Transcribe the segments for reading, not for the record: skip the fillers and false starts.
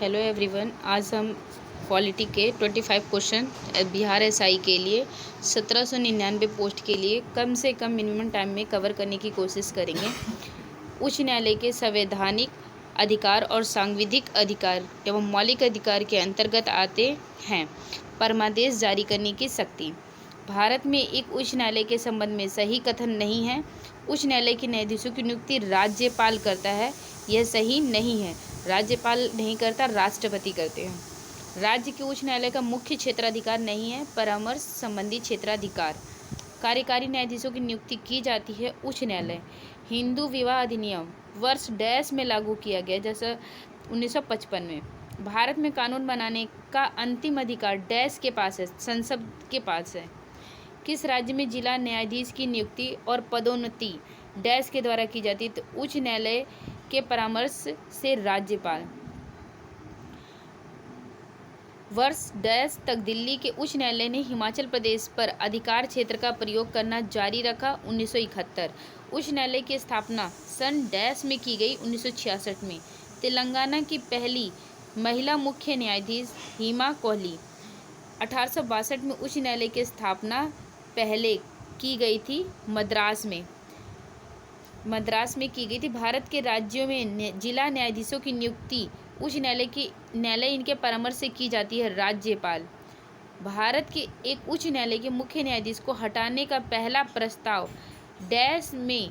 Hello everyone. आज हम polity के 25 क्वेश्चन बिहार एसआई के लिए 1799 पोस्ट के लिए कम से कम मिनिमम टाइम में कवर करने की कोशिश करेंगे। उच्च न्यायालय के संवैधानिक अधिकार और सांविधिक अधिकार एवं मौलिक अधिकार के अंतर्गत आते हैं परमादेश जारी करने की शक्ति। भारत में एक उच्च न्यायालय के संबंध में सही कथन नहीं है। उच्च न्यायालय के न्यायाधीशों की नियुक्ति राज्यपाल करता है, यह सही नहीं है। राज्यपाल नहीं करता, राष्ट्रपति करते हैं। राज्य के उच्च न्यायालय का मुख्य क्षेत्राधिकार नहीं है, परामर्श संबंधी क्षेत्राधिकार। कार्यकारी न्यायाधीशों की नियुक्ति की जाती है उच्च न्यायालय। हिंदू विवाह अधिनियम वर्ष डैश में लागू किया गया, जैसा 1955 में। भारत में कानून बनाने का अंतिम अधिकार डैश के पास है, संसद के पास है। किस राज्य में जिला न्यायाधीश की नियुक्ति और पदोन्नति डैश के द्वारा की जाती है? तो उच्च न्यायालय के परामर्श से राज्यपाल। वर्ष डैश तक दिल्ली के उच्च न्यायालय ने हिमाचल प्रदेश पर अधिकार क्षेत्र का प्रयोग करना जारी रखा। 1971 उच्च न्यायालय की स्थापना सन डैश में की गई। 1966 में तेलंगाना की पहली महिला मुख्य न्यायाधीश हिमा कोहली। 1862 में उच्च न्यायालय की स्थापना पहले की गई थी मद्रास में की गई थी। भारत के राज्यों में जिला न्यायाधीशों की नियुक्ति उच्च न्यायालय इनके परामर्श से की जाती है, राज्यपाल। भारत के एक उच्च न्यायालय के मुख्य न्यायाधीश को हटाने का पहला प्रस्ताव डैश में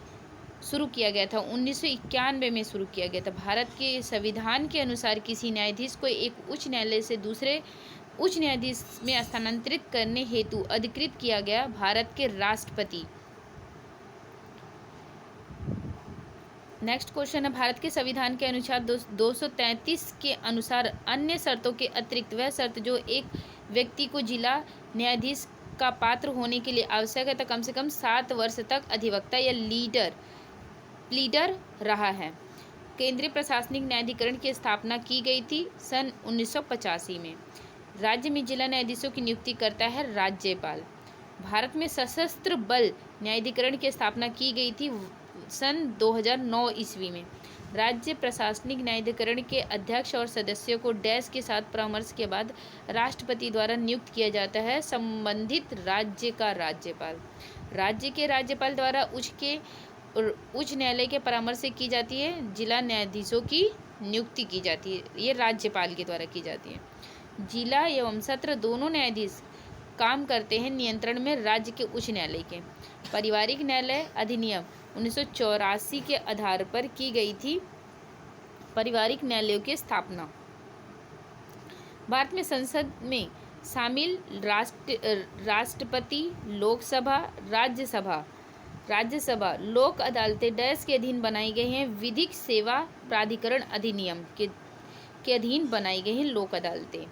शुरू किया गया था। 1991 में शुरू किया गया था। भारत के संविधान के अनुसार किसी न्यायाधीश को एक उच्च न्यायालय से दूसरे उच्च न्यायाधीश में स्थानांतरित करने हेतु अधिकृत किया गया भारत के राष्ट्रपति। नेक्स्ट क्वेश्चन है, भारत के संविधान के अनुसार 233 के अनुसार अन्य शर्तों के अतिरिक्त वह शर्त जो एक व्यक्ति को जिला न्यायाधीश का पात्र होने के लिए आवश्यक है, तो कम से कम 7 वर्ष तक अधिवक्ता या प्लीडर रहा है। केंद्रीय प्रशासनिक न्यायाधिकरण की स्थापना की गई थी सन 1985 में। राज्य में जिला न्यायाधीशों की नियुक्ति करता है राज्यपाल। भारत में सशस्त्र बल न्यायाधिकरण की स्थापना की गई थी सन 2009 ईस्वी में। राज्य प्रशासनिक न्यायाधिकरण के अध्यक्ष और सदस्यों को डैश के साथ परामर्श के बाद राष्ट्रपति द्वारा नियुक्त किया जाता है संबंधित राज्य का राज्यपाल। राज्य के राज्यपाल द्वारा उच्च न्यायालय के परामर्श से की जाती है जिला न्यायाधीशों की नियुक्ति की जाती है, ये राज्यपाल के द्वारा की जाती है। जिला एवं सत्र दोनों न्यायाधीश काम करते हैं नियंत्रण में राज्य के उच्च न्यायालय के। पारिवारिक न्यायालय अधिनियम 1984 के आधार पर की गई थी पारिवारिक न्यायालयों की स्थापना। भारत में संसद में शामिल राष्ट्रपति, लोकसभा, राज्यसभा, लोक अदालतें डैश के अधीन बनाई गई हैं। विधिक सेवा प्राधिकरण अधिनियम के अधीन बनाई गई हैं लोक अदालतें।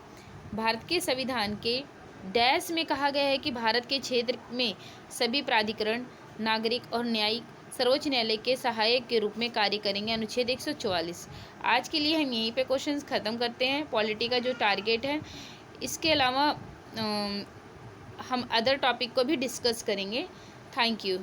भारत के संविधान के डैश में कहा गया है कि भारत के क्षेत्र में सभी प्राधिकरण नागरिक और न्यायिक सर्वोच्च न्यायालय के सहायक के रूप में कार्य करेंगे। अनुच्छेद 144। आज के लिए हम यहीं पे क्वेश्चंस ख़त्म करते हैं। पॉलिटी का जो टारगेट है, इसके अलावा हम अदर टॉपिक को भी डिस्कस करेंगे। Thank you.